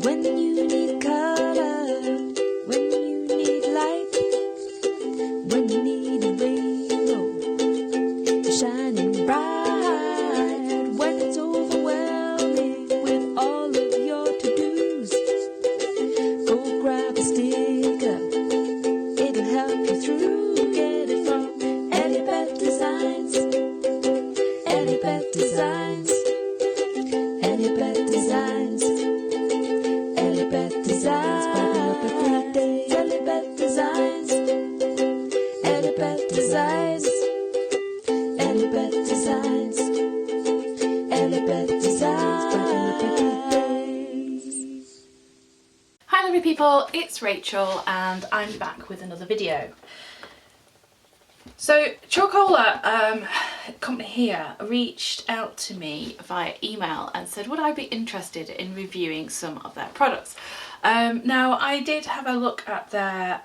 When you need color, when you need light, when you need a rainbow shining bright, when it's overwhelming with all of your to-dos, go grab a sticker, it'll help you through. Get it from EllieBeth Designs, EllieBeth Designs, EllieBeth Designs, EllieBeth Designs, brighten up every day. EllieBeth Designs, EllieBeth Designs, EllieBeth Designs, EllieBeth Designs, brighten up every day. Hi lovely people, it's Rachel and I'm back with another video. So Chalkola company here reached out to me via email and said would I be interested in reviewing some of their products. Now I did have a look at their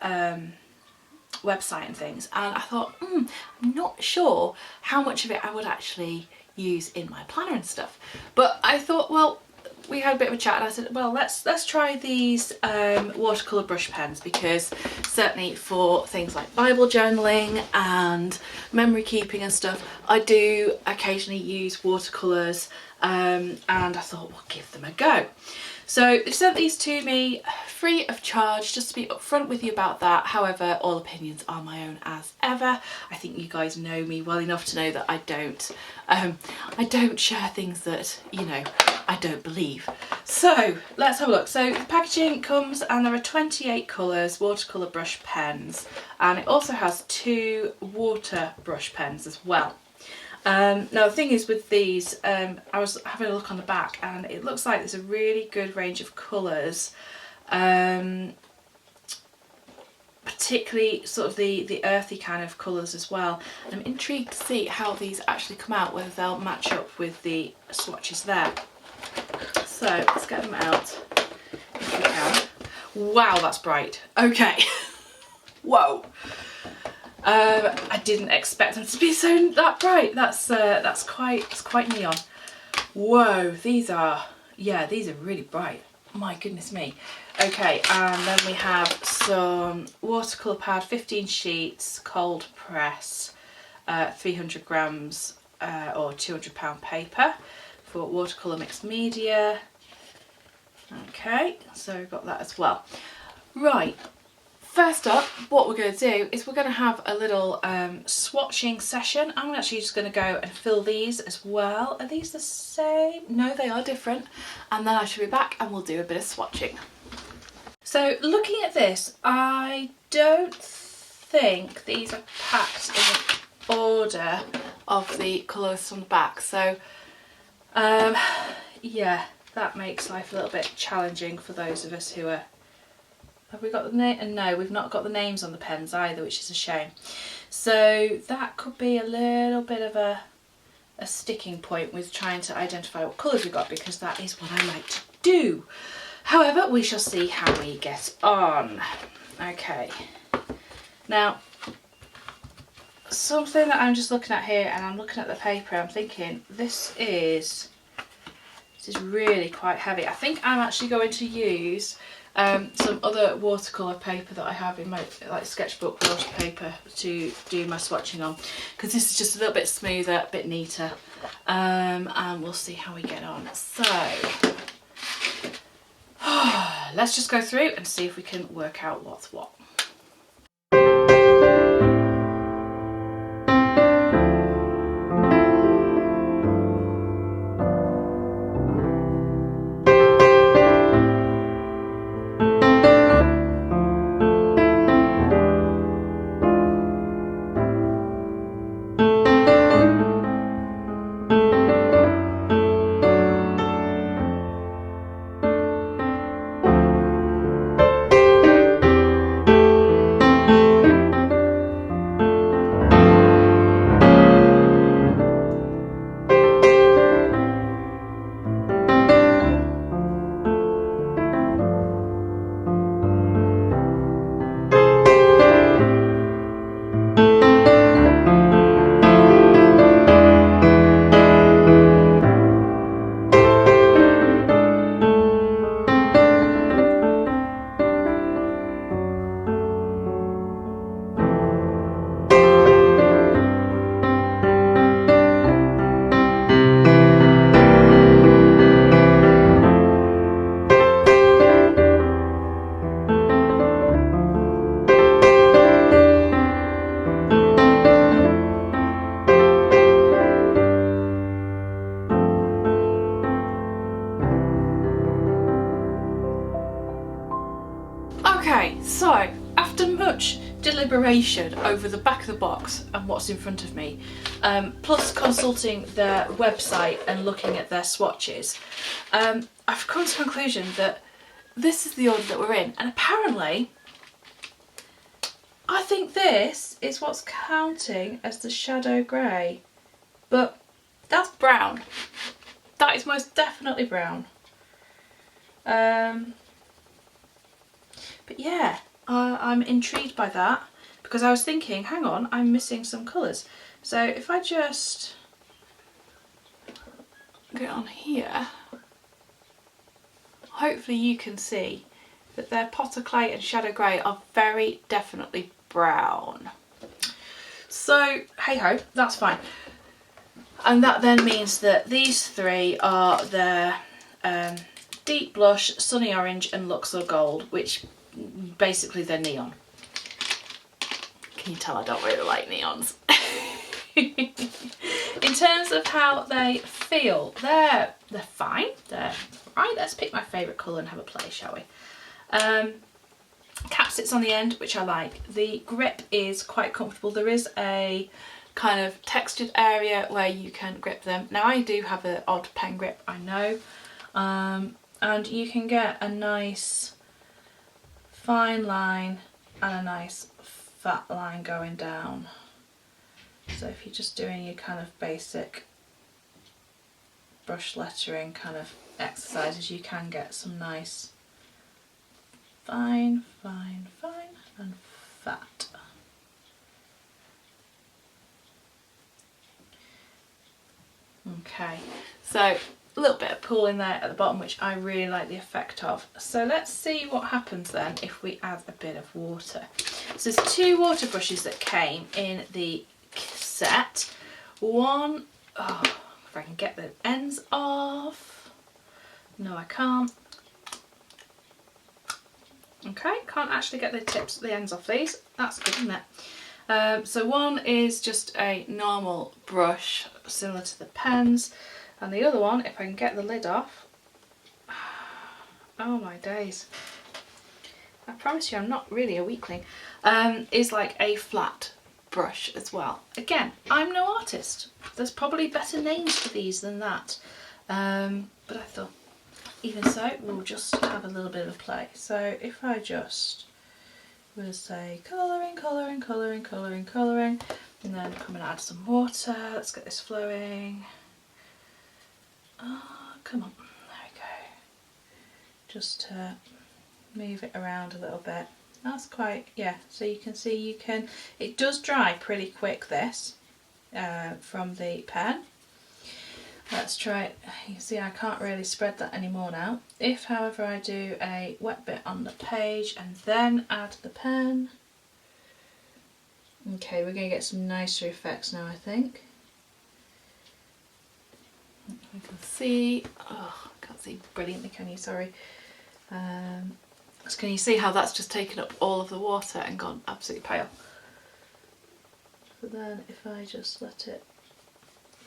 website and things, and I thought I'm not sure how much of it I would actually use in my planner and stuff, but I thought, well, we had a bit of a chat and I said, well, let's try these watercolor brush pens, because certainly for things like Bible journaling and memory keeping and stuff, I do occasionally use watercolors, and I thought, well, give them a go. So they sent these to me free of charge, just to be upfront with you about that. However, all opinions are my own as ever. I think you guys know me well enough to know that I don't share things that, you know, I don't believe. So let's have a look. So the packaging comes, and there are 28 colours, watercolour brush pens, and it also has 2 water brush pens as well. Now the thing is with these, I was having a look on the back and it looks like there's a really good range of colours, particularly sort of the earthy kind of colours as well. And I'm intrigued to see how these actually come out, whether they'll match up with the swatches there. So let's get them out if we can. Wow, that's bright. Okay. Whoa. I didn't expect them to be that bright. That's quite neon. Whoa, these are really bright. My goodness me. Okay, and then we have some watercolour pad, 15 sheets, cold press, 300 grams or £200 paper for watercolour mixed media. Okay, so we've got that as well. Right. First up, what we're going to do is we're going to have a little swatching session. I'm actually just going to go and fill these as well. Are these the same? No, they are different. And then I shall be back and we'll do a bit of swatching. So looking at this, I don't think these are packed in order of the colours on the back. So yeah, that makes life a little bit challenging for those of us who are... Have we got the name? No, we've not got the names on the pens either, which is a shame. So that could be a little bit of a sticking point with trying to identify what colours we've got, because that is what I like to do. However, we shall see how we get on. Okay. Now, something that I'm just looking at here, and I'm looking at the paper, I'm thinking this is really quite heavy. I think I'm actually going to use some other watercolour paper that I have in my like sketchbook water paper to do my swatching on, because this is just a little bit smoother, a bit neater, and we'll see how we get on. So let's just go through and see if we can work out what's what. Okay, so after much deliberation over the back of the box and what's in front of me, plus consulting their website and looking at their swatches, I've come to the conclusion that this is the order that we're in, and apparently I think this is what's counting as the shadow grey, but that's brown. That is most definitely brown. But yeah, I'm intrigued by that, because I was thinking, hang on, I'm missing some colours. So if I just get on here, hopefully you can see that their Pot of Clay and Shadow Grey are very definitely brown. So hey ho, that's fine. And that then means that these three are their Deep Blush, Sunny Orange and Luxor Gold, which basically they're neon. Can you tell I don't really like neons? In terms of how they feel, they're fine. They're right. Let's pick my favourite colour and have a play, shall we? Cap sits on the end, which I like. The grip is quite comfortable. There is a kind of textured area where you can grip them. Now I do have an odd pen grip, I know, and you can get a nice fine line and a nice fat line going down. So if you're just doing your kind of basic brush lettering kind of exercises, you can get some nice fine, fine, fine and fat. Okay, so a little bit of pull in there at the bottom, which I really like the effect of. So let's see what happens then if we add a bit of water. So there's two water brushes that came in the set. One, oh, if I can get the ends off. No, I can't. Okay, can't actually get the ends off these. That's good, isn't it? So one is just a normal brush similar to the pens, and the other one, if I can get the lid off, oh my days, I promise you I'm not really a weakling, is like a flat brush as well. Again, I'm no artist, there's probably better names for these than that, but I thought even so we'll just have a little bit of a play. So if I just we'll say colouring, colouring, colouring, colouring, colouring, and then come and add some water. Let's get this flowing. Oh, come on, there we go. Just to move it around a little bit. That's quite, yeah, so you can see it does dry pretty quick, this, from the pen. Let's try it. You can see I can't really spread that anymore now. If, however, I do a wet bit on the page and then add the pen. Okay, we're going to get some nicer effects now, I think. You can see, oh, I can't see brilliantly, can you? Sorry. So can you see how that's just taken up all of the water and gone absolutely pale? So then if I just let it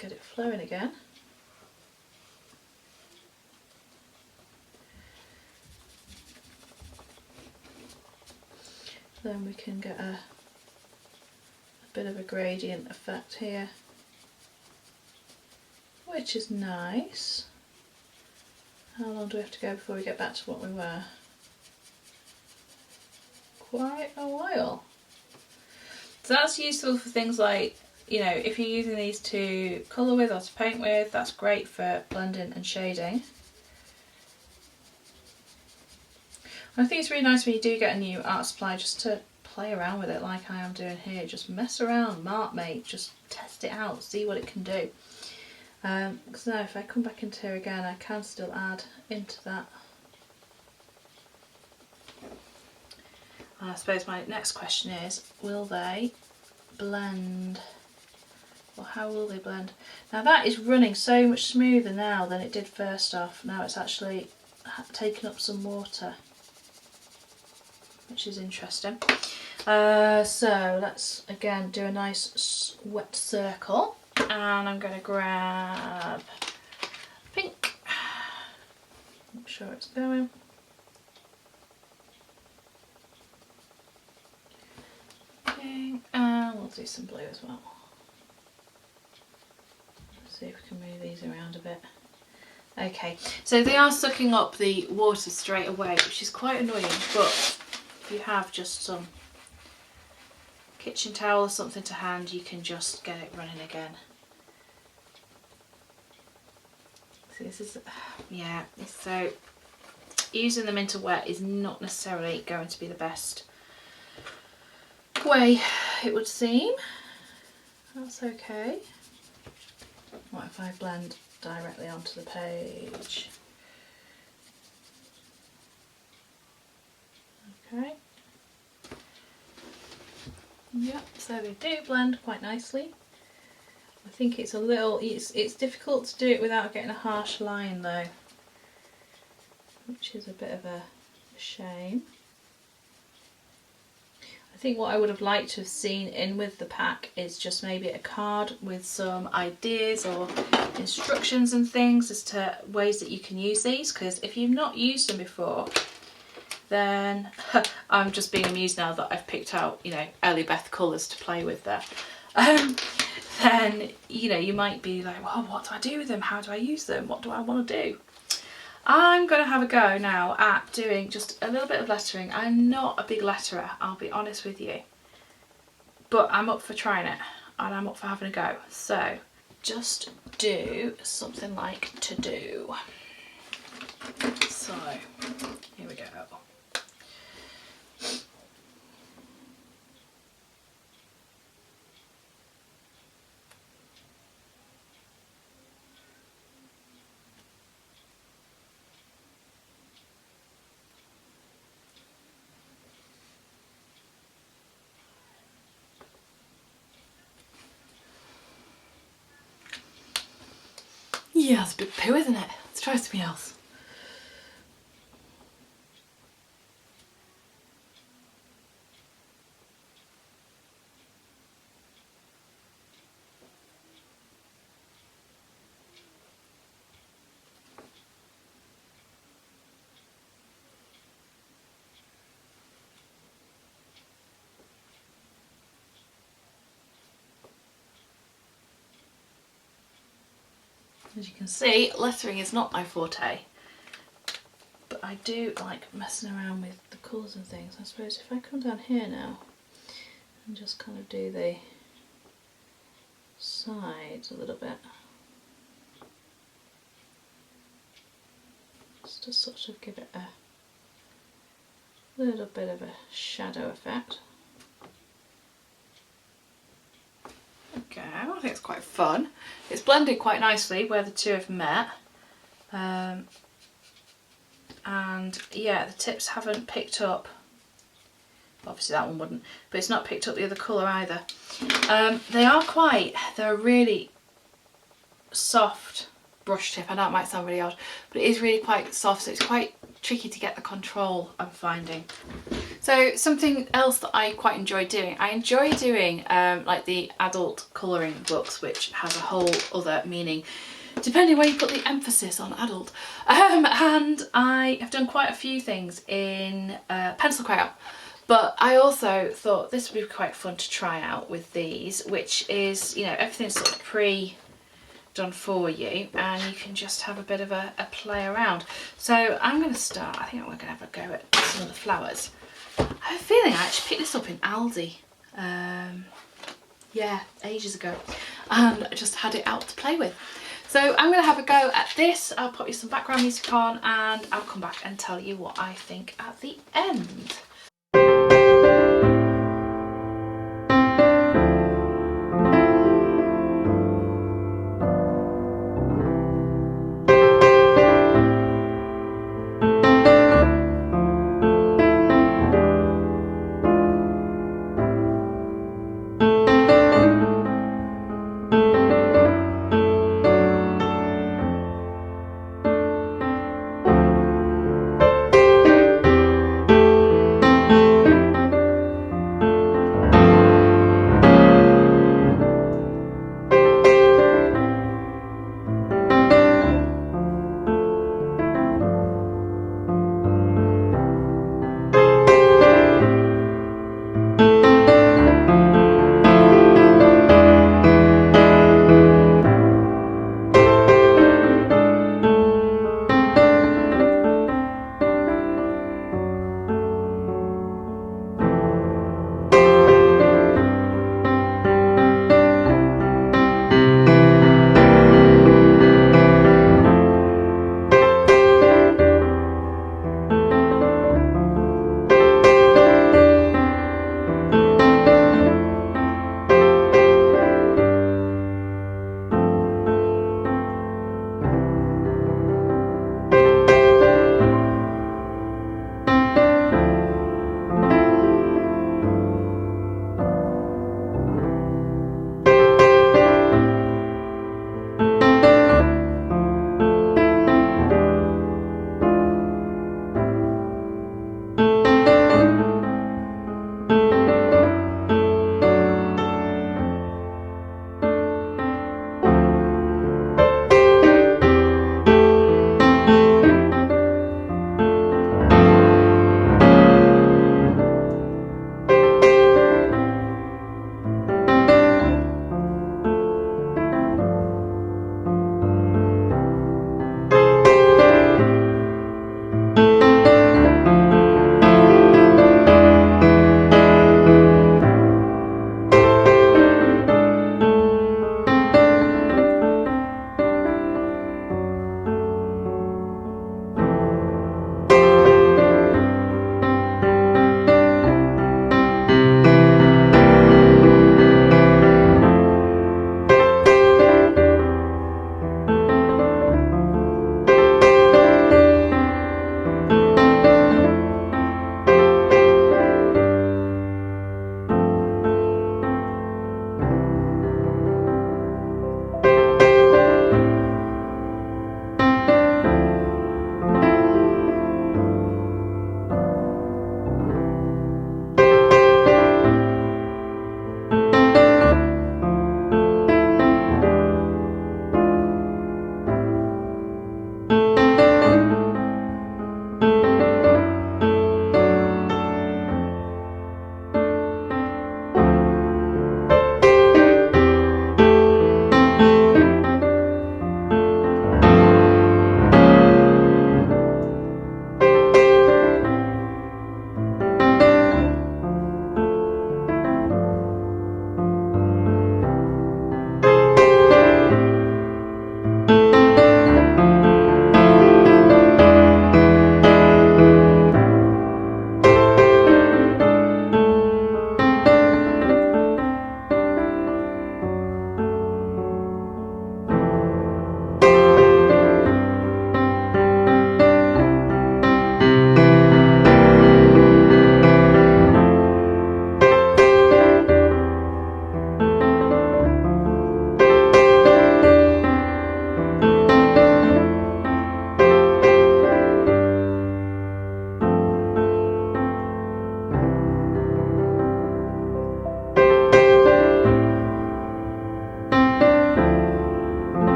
get it flowing again. Then we can get a bit of a gradient effect here, which is nice. How long do we have to go before we get back to what we were? Quite a while. So that's useful for things like, you know, if you're using these to colour with or to paint with, that's great for blending and shading. I think it's really nice when you do get a new art supply just to play around with it like I am doing here. Just mess around, mark mate, just test it out, see what it can do. Because now if I come back into here again, I can still add into that. And I suppose my next question is, will they blend? Or how will they blend? Now that is running so much smoother now than it did first off. Now it's actually taken up some water, which is interesting. So let's again do a nice wet circle, and I'm going to grab pink, make sure it's going. I'll do some blue as well. Let's see if we can move these around a bit. Okay, so they are sucking up the water straight away, which is quite annoying, but if you have just some kitchen towel or something to hand, you can just get it running again. See, this is, yeah, so using them into wet is not necessarily going to be the best way, it would seem. That's okay. What if I blend directly onto the page? Okay. Yep, so they do blend quite nicely. I think it's a little, it's difficult to do it without getting a harsh line though, which is a bit of a shame. I think what I would have liked to have seen in with the pack is just maybe a card with some ideas or instructions and things as to ways that you can use these, because if you've not used them before, then I'm just being amused now that I've picked out, you know, EllieBeth colours to play with there. Then, you know, you might be like, well, what do I do with them? How do I use them? What do I want to do? I'm going to have a go now at doing just a little bit of lettering. I'm not a big letterer, I'll be honest with you, but I'm up for trying it and I'm up for having a go. So just do something like to do. So here we go. Yeah, it's a bit poo, isn't it? Let's try something else. As you can see, lettering is not my forte, but I do like messing around with the colours and things. I suppose if I come down here now and just kind of do the sides a little bit, just to sort of give it a little bit of a shadow effect. Okay, I think it's quite fun. It's blended quite nicely where the two have met. And yeah, the tips haven't picked up, obviously that one wouldn't, but it's not picked up the other colour either. They're a really soft brush tip. I know it might sound really odd, but it is really quite soft, so it's quite tricky to get the control, I'm finding. So something else that I quite enjoy doing, I enjoy doing like the adult colouring books, which has a whole other meaning depending where you put the emphasis on adult. And I have done quite a few things in pencil crayon, but I also thought this would be quite fun to try out with these, which is, you know, everything's sort of pre-done for you and you can just have a bit of a play around. So I'm going to start, I think we're going to have a go at some of the flowers. I have a feeling I actually picked this up in Aldi, yeah, ages ago, and I just had it out to play with. So I'm going to have a go at this. I'll put you some background music on and I'll come back and tell you what I think at the end.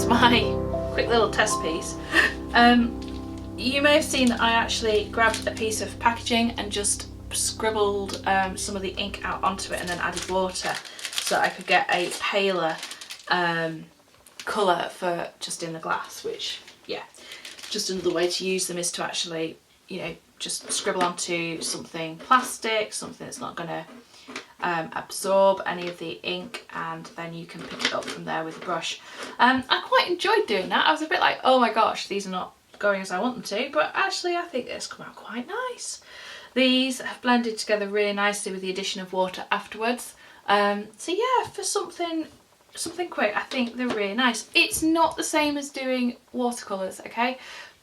is my quick little test piece. You may have seen that I actually grabbed a piece of packaging and just scribbled some of the ink out onto it and then added water so I could get a paler colour for just in the glass, which, yeah, just another way to use them is to actually, you know, just scribble onto something plastic, something that's not going to absorb any of the ink, and then you can pick it up from there with a brush. I quite enjoyed doing that. I was a bit like, oh my gosh, these are not going as I want them to, but actually I think it's come out quite nice. These have blended together really nicely with the addition of water afterwards. So yeah, for something quick, I think they're really nice. It's not the same as doing watercolours, okay?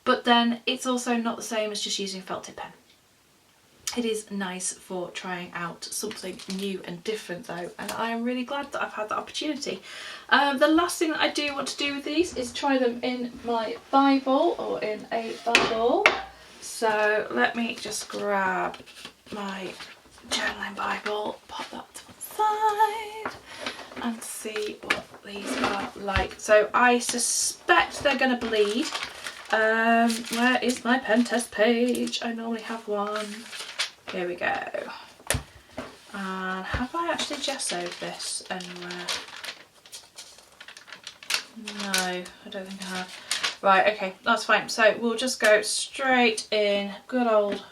But then it's also not the same as just using a felt tip pen. It is nice for trying out something new and different though, and I am really glad that I've had the opportunity. The last thing that I do want to do with these is try them in my Bible, or in a Bible. So let me just grab my journaling Bible, pop that to one side and see what these are like. So I suspect they're going to bleed. Where is my pen test page? I normally have one. Here we go. And have I actually gessoed this anywhere? No, I don't think I have. Right, okay, that's fine. So we'll just go straight in. Good old.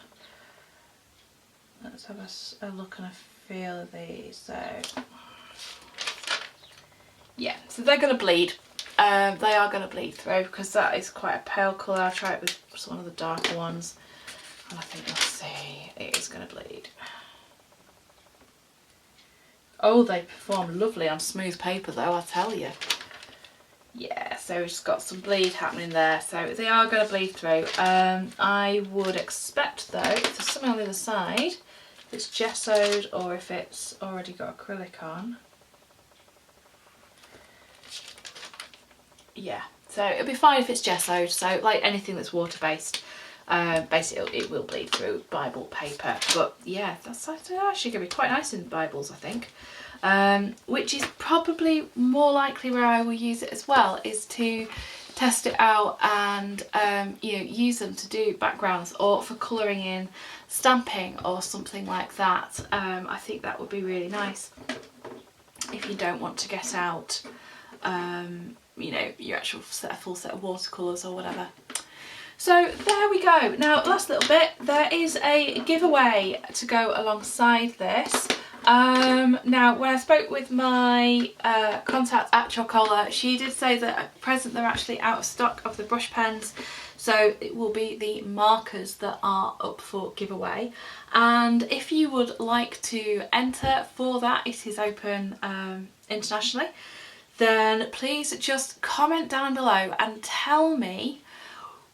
Let's have a look and a feel of these. So yeah, so they're going to bleed. They are going to bleed through because that is quite a pale colour. I'll try it with one of the darker ones. And I think you'll see it is going to bleed. Oh, they perform lovely on smooth paper though, I'll tell you. Yeah, so we've just got some bleed happening there. So they are going to bleed through. I would expect though, if there's something on the other side, if it's gessoed or if it's already got acrylic on. Yeah, so it'll be fine if it's gessoed. So like anything that's water based. Basically it will bleed through Bible paper, but yeah, that's actually going to be quite nice in Bibles, I think. Which is probably more likely where I will use it as well, is to test it out and you know, use them to do backgrounds or for colouring in stamping or something like that. I think that would be really nice if you don't want to get out you know, your actual full set of watercolours or whatever. So there we go. Now, last little bit, there is a giveaway to go alongside this. Now, when I spoke with my contact at Chalkola, she did say that at present they're actually out of stock of the brush pens, so it will be the markers that are up for giveaway. And if you would like to enter for that, it is open internationally, then please just comment down below and tell me,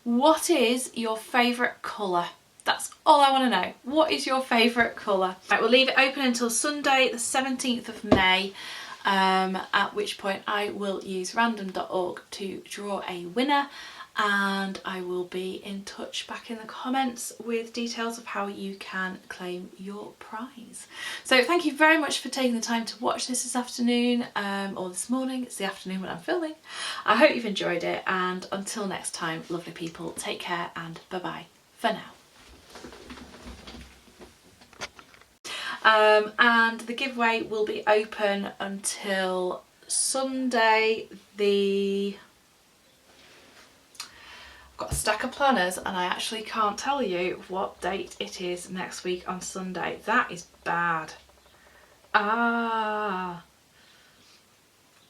what is your favourite colour? That's all I want to know. What is your favourite colour? Right, we'll leave it open until Sunday the 17th of May, at which point I will use random.org to draw a winner, and I will be in touch back in the comments with details of how you can claim your prize. So thank you very much for taking the time to watch this afternoon, or this morning. It's the afternoon when I'm filming. I hope you've enjoyed it, and until next time, lovely people, take care and bye bye for now. And the giveaway will be open until Sunday the... I've got a stack of planners and I actually can't tell you what date it is next week on Sunday. That is bad. Ah.